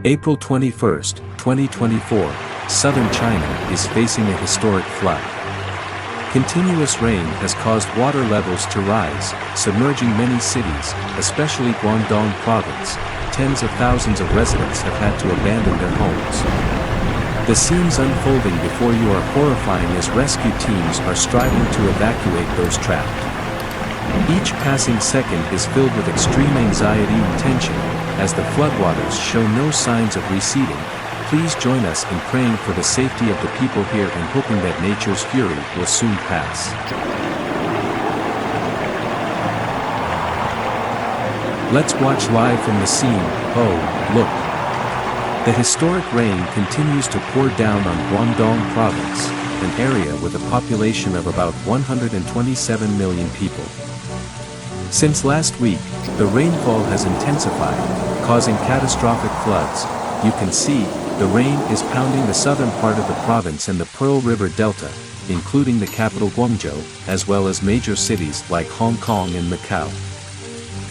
April 21, 2024, southern China is facing a historic flood. Continuous rain has caused water levels to rise, submerging many cities, especially Guangdong province. Tens of thousands of residents have had to abandon their homes. The scenes unfolding before you are horrifying as rescue teams are striving to evacuate those trapped. Each passing second is filled with extreme anxiety and tension, as the floodwaters show no signs of receding. Please join us in praying for the safety of the people here and hoping that nature's fury will soon pass. Let's watch live from the scene. Oh, look! The historic rain continues to pour down on Guangdong province, an area with a population of about 127 million people. Since last week, the rainfall has intensified, causing catastrophic floods. You can see, the rain is pounding the southern part of the province and the Pearl River Delta, including the capital Guangzhou, as well as major cities like Hong Kong and Macau.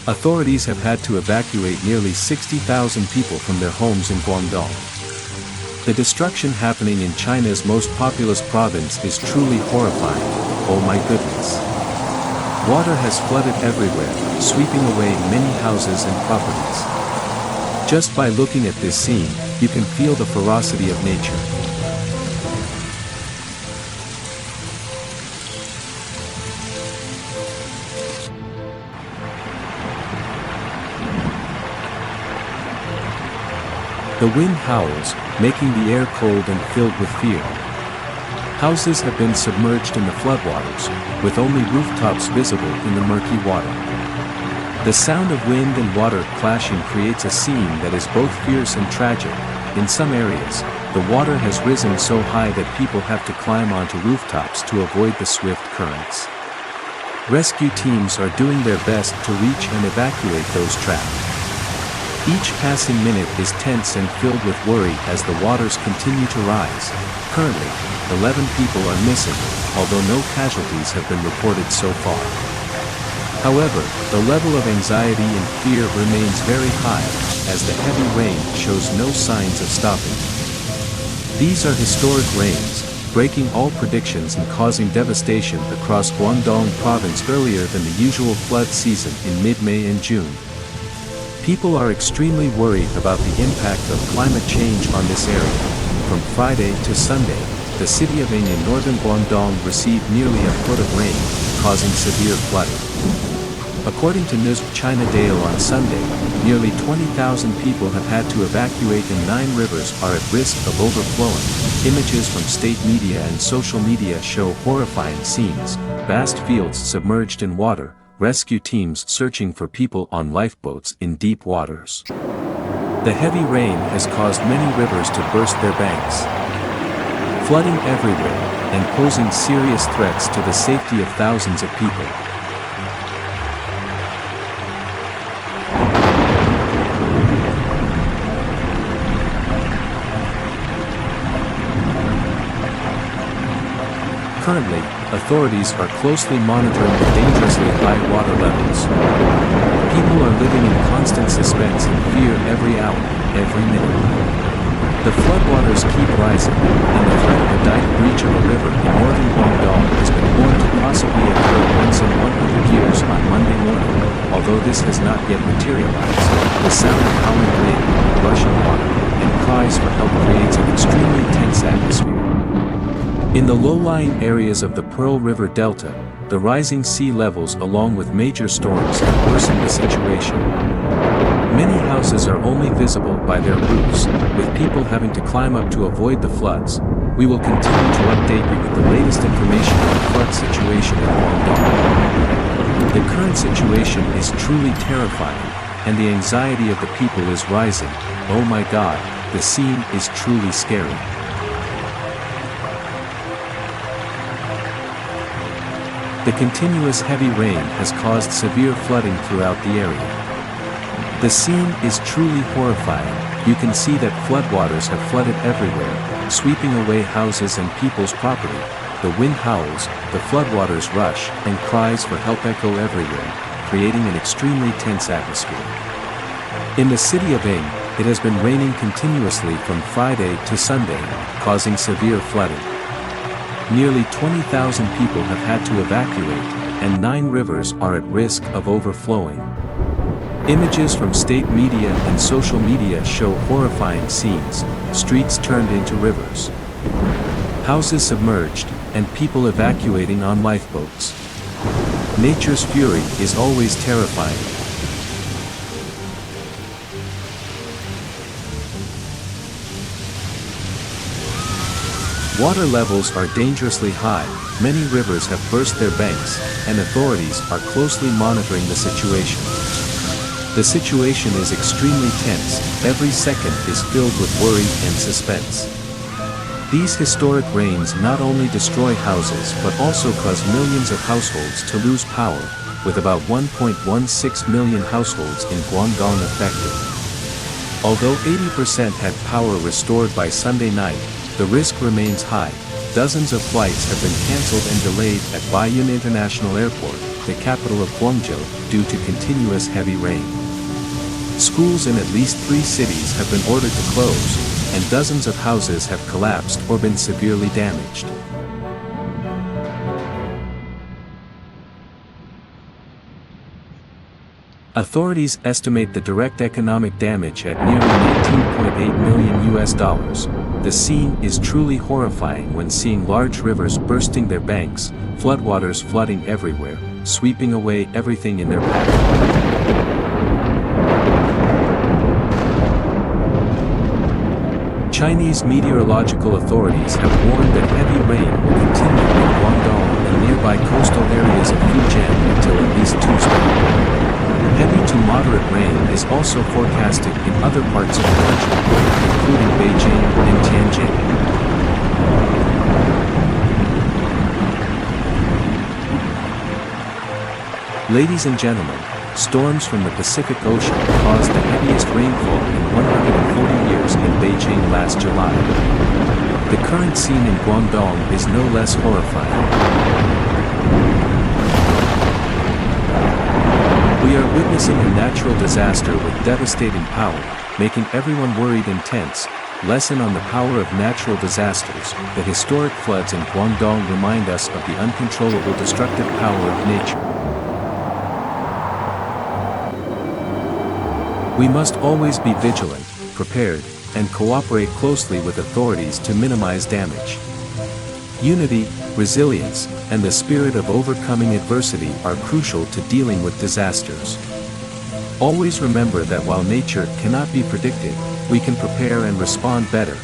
Authorities have had to evacuate nearly 60,000 people from their homes in Guangdong. The destruction happening in China's most populous province is truly horrifying. Oh my goodness. Water has flooded everywhere, sweeping away many houses and properties. Just by looking at this scene, you can feel the ferocity of nature. The wind howls, making the air cold and filled with fear. Houses have been submerged in the floodwaters, with only rooftops visible in the murky water. The sound of wind and water clashing creates a scene that is both fierce and tragic. In some areas, the water has risen so high that people have to climb onto rooftops to avoid the swift currents. Rescue teams are doing their best to reach and evacuate those trapped. Each passing minute is tense and filled with worry as the waters continue to rise. Currently, 11 people are missing, although no casualties have been reported so far. However, the level of anxiety and fear remains very high, as the heavy rain shows no signs of stopping. These are historic rains, breaking all predictions and causing devastation across Guangdong province earlier than the usual flood season in mid-May and June. People are extremely worried about the impact of climate change on this area. From Friday to Sunday, the city of Ying in northern Guangdong received nearly a foot of rain, causing severe flooding. According to News China Daily on Sunday, nearly 20,000 people have had to evacuate and 9 rivers are at risk of overflowing. Images from state media and social media show horrifying scenes, vast fields submerged in water, rescue teams searching for people on lifeboats in deep waters. The heavy rain has caused many rivers to burst their banks, flooding everywhere, and posing serious threats to the safety of thousands of people. Currently, authorities are closely monitoring the dangerously high water levels. People are living in constant suspense and fear every hour, every minute. The floodwaters keep rising, and the threat of a dike breach of a river in northern Guangdong has been warned to possibly occur once in 100 years on Monday morning. Although this has not yet materialized, the sound of howling wind, rushing water, and cries for help creates an extremely tense atmosphere. In the low-lying areas of the Pearl River Delta, the rising sea levels along with major storms have worsened the situation. Many houses are only visible by their roofs, with people having to climb up to avoid the floods. We will continue to update you with the latest information on the flood situation in Guangdong. The current situation is truly terrifying, and the anxiety of the people is rising. Oh my God, the scene is truly scary. The continuous heavy rain has caused severe flooding throughout the area. The scene is truly horrifying. You can see that floodwaters have flooded everywhere, sweeping away houses and people's property. The wind howls, the floodwaters rush, and cries for help echo everywhere, creating an extremely tense atmosphere. In the city of Ying, It has been raining continuously from Friday to Sunday, causing severe flooding. Nearly 20,000 people have had to evacuate, and 9 rivers are at risk of overflowing. Images from state media and social media show horrifying scenes, streets turned into rivers, houses submerged, and people evacuating on lifeboats. Nature's fury is always terrifying. Water levels are dangerously high, many rivers have burst their banks, and authorities are closely monitoring the situation. The situation is extremely tense, every second is filled with worry and suspense. These historic rains not only destroy houses but also cause millions of households to lose power, with about 1.16 million households in Guangdong affected. Although 80% had power restored by Sunday night, the risk remains high. Dozens of flights have been cancelled and delayed at Baiyun International Airport, the capital of Guangzhou, due to continuous heavy rain. Schools in at least 3 cities have been ordered to close, and dozens of houses have collapsed or been severely damaged. Authorities estimate the direct economic damage at nearly $19.8 million. The scene is truly horrifying when seeing large rivers bursting their banks, floodwaters flooding everywhere, sweeping away everything in their path. Chinese meteorological authorities have warned that heavy rain will continue in Guangdong and nearby coastal areas of Fujian until at least Tuesday. Heavy to moderate rain is also forecasted in other parts of the country, including Beijing and Tianjin. Ladies and gentlemen, storms from the Pacific Ocean caused the heaviest rainfall in 140 years in Beijing last July. The current scene in Guangdong is no less horrifying. We are witnessing a natural disaster with devastating power, making everyone worried and tense. Lesson on the power of natural disasters. The historic floods in Guangdong remind us of the uncontrollable destructive power of nature. We must always be vigilant, prepared, and cooperate closely with authorities to minimize damage. Unity, resilience, and the spirit of overcoming adversity are crucial to dealing with disasters. Always remember that while nature cannot be predicted, we can prepare and respond better.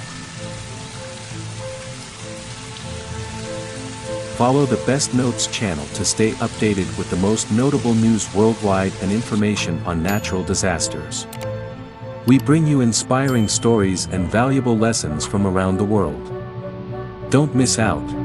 Follow the Best Notes channel to stay updated with the most notable news worldwide and information on natural disasters. We bring you inspiring stories and valuable lessons from around the world. Don't miss out.